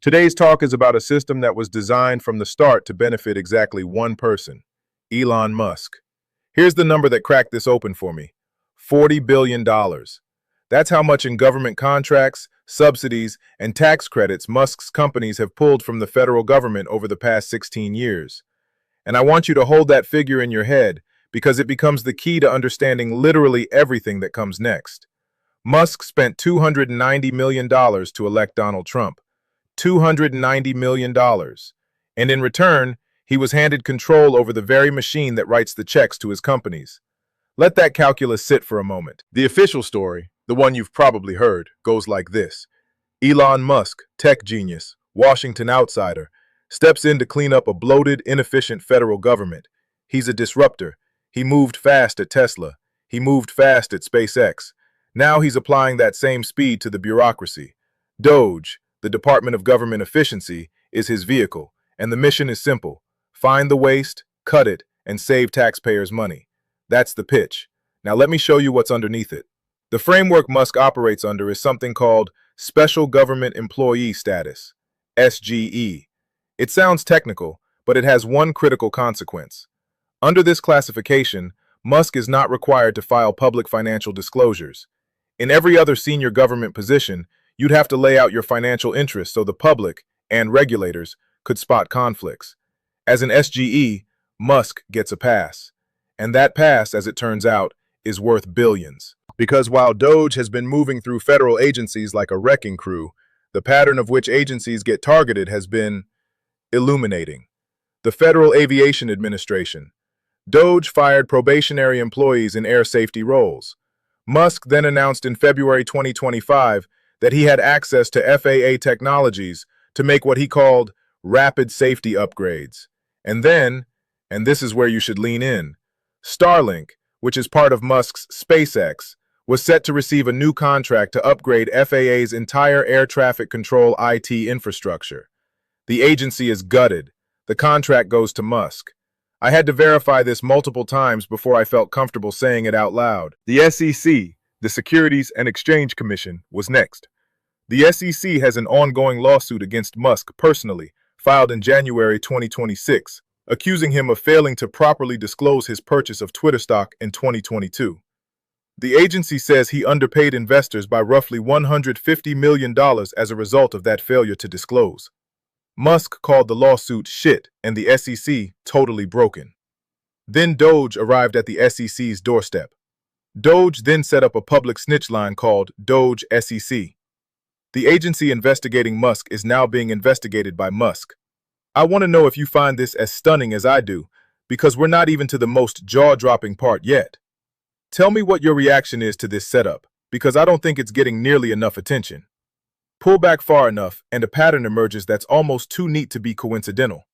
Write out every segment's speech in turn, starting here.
Today's talk is about a system that was designed from the start to benefit exactly one person, Elon Musk. Here's the number that cracked this open for me: $40 billion. That's how much in government contracts, subsidies, and tax credits Musk's companies have pulled from the federal government over the past 16 years. And I want you to hold that figure in your head because it becomes the key to understanding literally everything that comes next. Musk spent $290 million to elect Donald Trump. $290 million. And in return, he was handed control over the very machine that writes the checks to his companies. Let that calculus sit for a moment. The official story, the one you've probably heard, goes like this. Elon Musk, tech genius, Washington outsider, steps in to clean up a bloated, inefficient federal government. He's a disruptor. He moved fast at Tesla. He moved fast at SpaceX. Now he's applying that same speed to the bureaucracy. DOGE, the Department of Government Efficiency, is his vehicle, and the mission is simple. Find the waste, cut it, and save taxpayers' money. That's the pitch. Now let me show you what's underneath it. The framework Musk operates under is something called Special Government Employee Status, SGE. It sounds technical, but it has one critical consequence. Under this classification, Musk is not required to file public financial disclosures. In every other senior government position, you'd have to lay out your financial interests so the public and regulators could spot conflicts. As an SGE, Musk gets a pass. And that pass, as it turns out, is worth billions. Because while DOGE has been moving through federal agencies like a wrecking crew, the pattern of which agencies get targeted has been illuminating. The Federal Aviation Administration. DOGE fired probationary employees in air safety roles. Musk then announced in February 2025 that he had access to FAA technologies to make what he called rapid safety upgrades. And then, and this is where you should lean in, Starlink, which is part of Musk's SpaceX, was set to receive a new contract to upgrade FAA's entire air traffic control IT infrastructure. The agency is gutted. The contract goes to Musk. I had to verify this multiple times before I felt comfortable saying it out loud. The SEC, the Securities and Exchange Commission, was next. The SEC has an ongoing lawsuit against Musk personally, filed in January 2026, accusing him of failing to properly disclose his purchase of Twitter stock in 2022. The agency says he underpaid investors by roughly $150 million as a result of that failure to disclose. Musk called the lawsuit shit and the SEC totally broken. Then DOGE arrived at the SEC's doorstep. DOGE then set up a public snitch line called DOGE SEC. The agency investigating Musk is now being investigated by Musk. I want to know if you find this as stunning as I do, because we're not even to the most jaw-dropping part yet. Tell me what your reaction is to this setup, because I don't think it's getting nearly enough attention. Pull back far enough, and a pattern emerges that's almost too neat to be coincidental.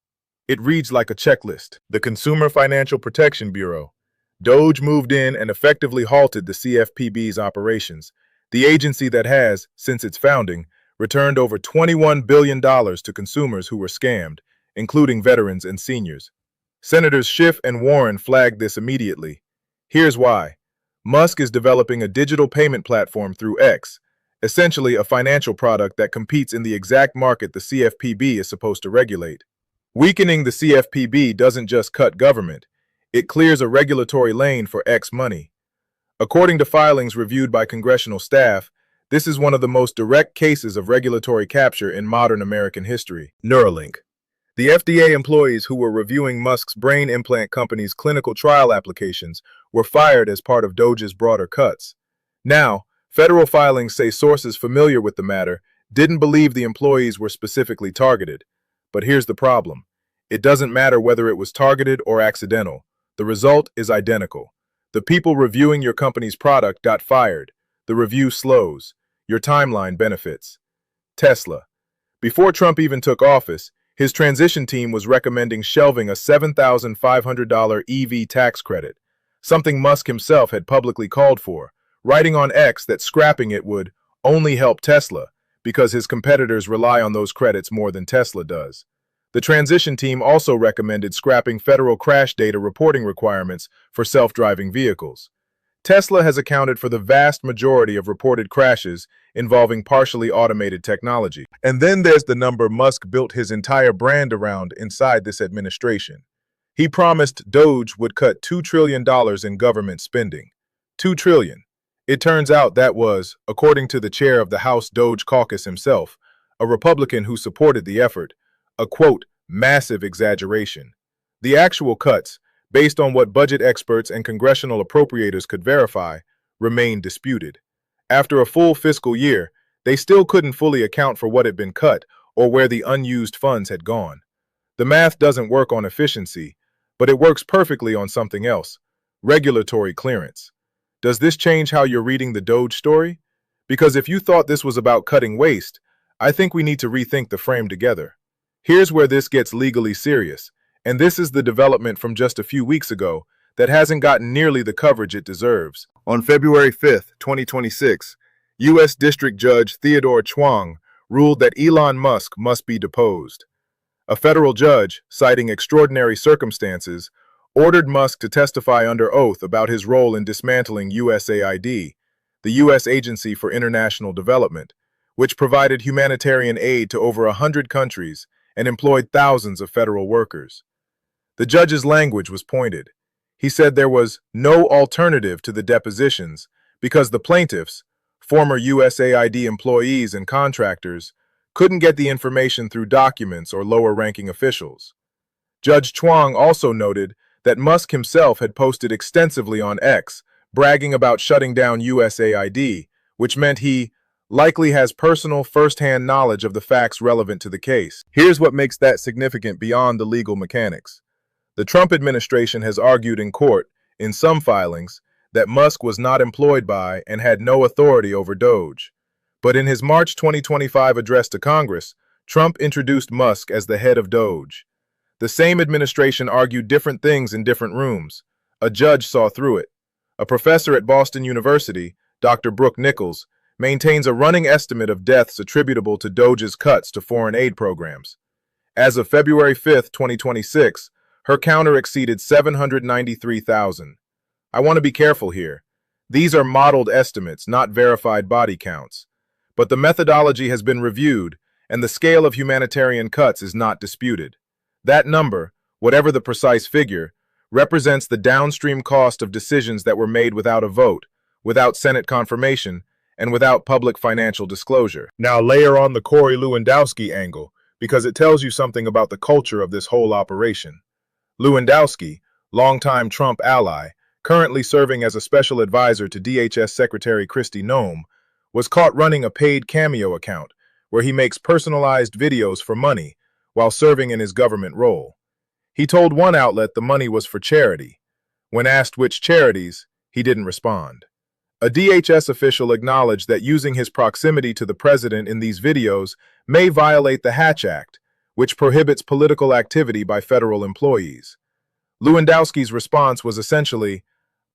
It reads like a checklist. The Consumer Financial Protection Bureau. DOGE moved in and effectively halted the CFPB's operations, the agency that has, since its founding, returned over $21 billion to consumers who were scammed, including veterans and seniors. Senators Schiff and Warren flagged this immediately. Here's why. Musk is developing a digital payment platform through X, essentially a financial product that competes in the exact market the CFPB is supposed to regulate. Weakening the CFPB doesn't just cut government, it clears a regulatory lane for X money. According to filings reviewed by congressional staff, this is one of the most direct cases of regulatory capture in modern American history. Neuralink. The FDA employees who were reviewing Musk's brain implant company's clinical trial applications were fired as part of DOGE's broader cuts. Now, federal filings say sources familiar with the matter didn't believe the employees were specifically targeted. But here's the problem. It doesn't matter whether it was targeted or accidental. The result is identical. The people reviewing your company's product got fired. The review slows. Your timeline benefits. Tesla. Before Trump even took office, his transition team was recommending shelving a $7,500 EV tax credit, something Musk himself had publicly called for, writing on X that scrapping it would only help Tesla because his competitors rely on those credits more than Tesla does. The transition team also recommended scrapping federal crash data reporting requirements for self-driving vehicles. Tesla has accounted for the vast majority of reported crashes involving partially automated technology. And then there's the number Musk built his entire brand around inside this administration. He promised DOGE would cut $2 trillion in government spending. $2 trillion. It turns out that was, according to the chair of the House DOGE caucus himself, a Republican who supported the effort, a quote, massive exaggeration. The actual cuts, based on what budget experts and congressional appropriators could verify, remain disputed. After a full fiscal year, they still couldn't fully account for what had been cut or where the unused funds had gone. The math doesn't work on efficiency, but it works perfectly on something else: regulatory clearance. Does this change how you're reading the DOGE story? Because if you thought this was about cutting waste, I think we need to rethink the frame together. Here's where this gets legally serious, and this is the development from just a few weeks ago that hasn't gotten nearly the coverage it deserves. On February 5th, 2026, U.S. District Judge Theodore Chuang ruled that Elon Musk must be deposed. A federal judge, citing extraordinary circumstances, ordered Musk to testify under oath about his role in dismantling USAID, the U.S. Agency for International Development, which provided humanitarian aid to over 100 countries and employed thousands of federal workers. The judge's language was pointed. He said there was no alternative to the depositions because the plaintiffs, former USAID employees and contractors, couldn't get the information through documents or lower-ranking officials. Judge Chuang also noted that Musk himself had posted extensively on X, bragging about shutting down USAID, which meant he likely has personal, first-hand knowledge of the facts relevant to the case. Here's what makes that significant beyond the legal mechanics. The Trump administration has argued in court, in some filings, that Musk was not employed by and had no authority over DOGE. But in his March 2025 address to Congress, Trump introduced Musk as the head of DOGE. The same administration argued different things in different rooms. A judge saw through it. A professor at Boston University, Dr. Brooke Nichols, maintains a running estimate of deaths attributable to DOGE's cuts to foreign aid programs. As of February 5, 2026, her counter exceeded 793,000. I want to be careful here. These are modeled estimates, not verified body counts. But the methodology has been reviewed, and the scale of humanitarian cuts is not disputed. That number, whatever the precise figure, represents the downstream cost of decisions that were made without a vote, without Senate confirmation, and without public financial disclosure. Now layer on the Corey Lewandowski angle, because it tells you something about the culture of this whole operation. Lewandowski, longtime Trump ally, currently serving as a special advisor to DHS Secretary Kristi Noem, was caught running a paid Cameo account where he makes personalized videos for money while serving in his government role. He told one outlet the money was for charity. When asked which charities, he didn't respond. A DHS official acknowledged that using his proximity to the president in these videos may violate the Hatch Act, which prohibits political activity by federal employees. Lewandowski's response was essentially,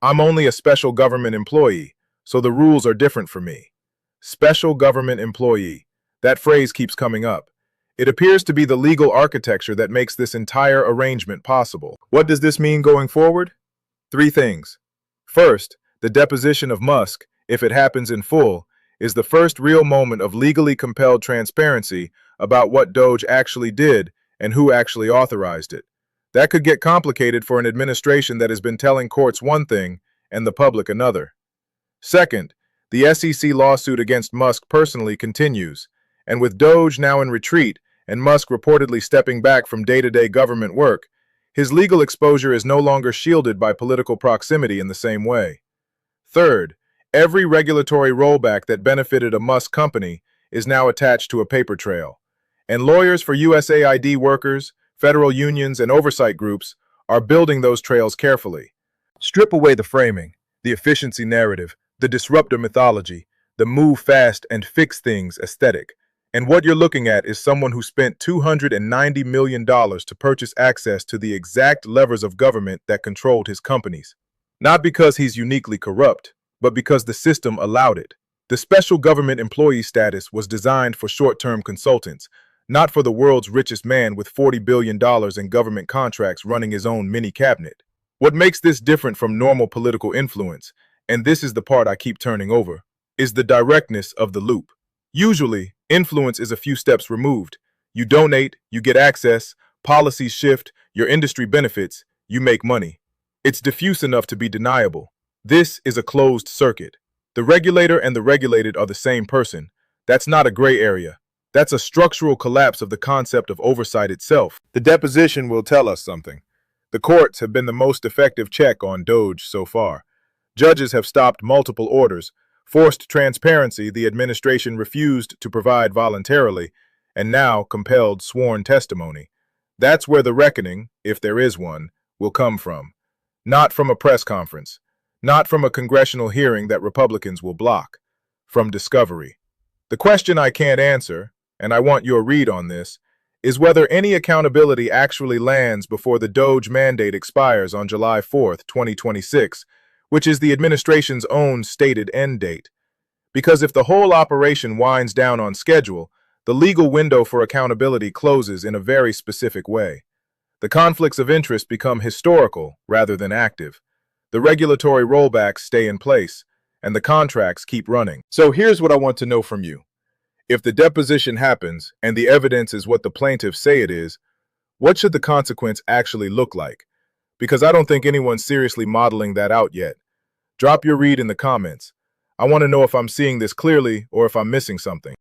"I'm only a special government employee, so the rules are different for me." Special government employee. That phrase keeps coming up. It appears to be the legal architecture that makes this entire arrangement possible. What does this mean going forward? 3 things. First, the deposition of Musk, if it happens in full, is the first real moment of legally compelled transparency about what DOGE actually did and who actually authorized it. That could get complicated for an administration that has been telling courts one thing and the public another. Second, the SEC lawsuit against Musk personally continues, and with DOGE now in retreat and Musk reportedly stepping back from day-to-day government work, his legal exposure is no longer shielded by political proximity in the same way. Third, every regulatory rollback that benefited a Musk company is now attached to a paper trail, and lawyers for USAID workers, federal unions, and oversight groups are building those trails carefully. Strip away the framing, the efficiency narrative, the disruptor mythology, the move fast and fix things aesthetic, and what you're looking at is someone who spent $290 million to purchase access to the exact levers of government that controlled his companies. Not because he's uniquely corrupt, but because the system allowed it. The special government employee status was designed for short-term consultants, not for the world's richest man with $40 billion in government contracts running his own mini cabinet. What makes this different from normal political influence, and this is the part I keep turning over, is the directness of the loop. Usually, influence is a few steps removed. You donate, you get access, policies shift, your industry benefits, you make money. It's diffuse enough to be deniable. This is a closed circuit. The regulator and the regulated are the same person. That's not a gray area. That's a structural collapse of the concept of oversight itself. The deposition will tell us something. The courts have been the most effective check on DOGE so far. Judges have stopped multiple orders, forced transparency the administration refused to provide voluntarily, and now compelled sworn testimony. That's where the reckoning, if there is one, will come from. Not from a press conference. Not from a congressional hearing that Republicans will block. From discovery. The question I can't answer, and I want your read on this, is whether any accountability actually lands before the DOGE mandate expires on July 4th, 2026, which is the administration's own stated end date. Because if the whole operation winds down on schedule, the legal window for accountability closes in a very specific way. The conflicts of interest become historical rather than active. The regulatory rollbacks stay in place, and the contracts keep running. So here's what I want to know from you. If the deposition happens and the evidence is what the plaintiffs say it is, what should the consequence actually look like? Because I don't think anyone's seriously modeling that out yet. Drop your read in the comments. I want to know if I'm seeing this clearly or if I'm missing something.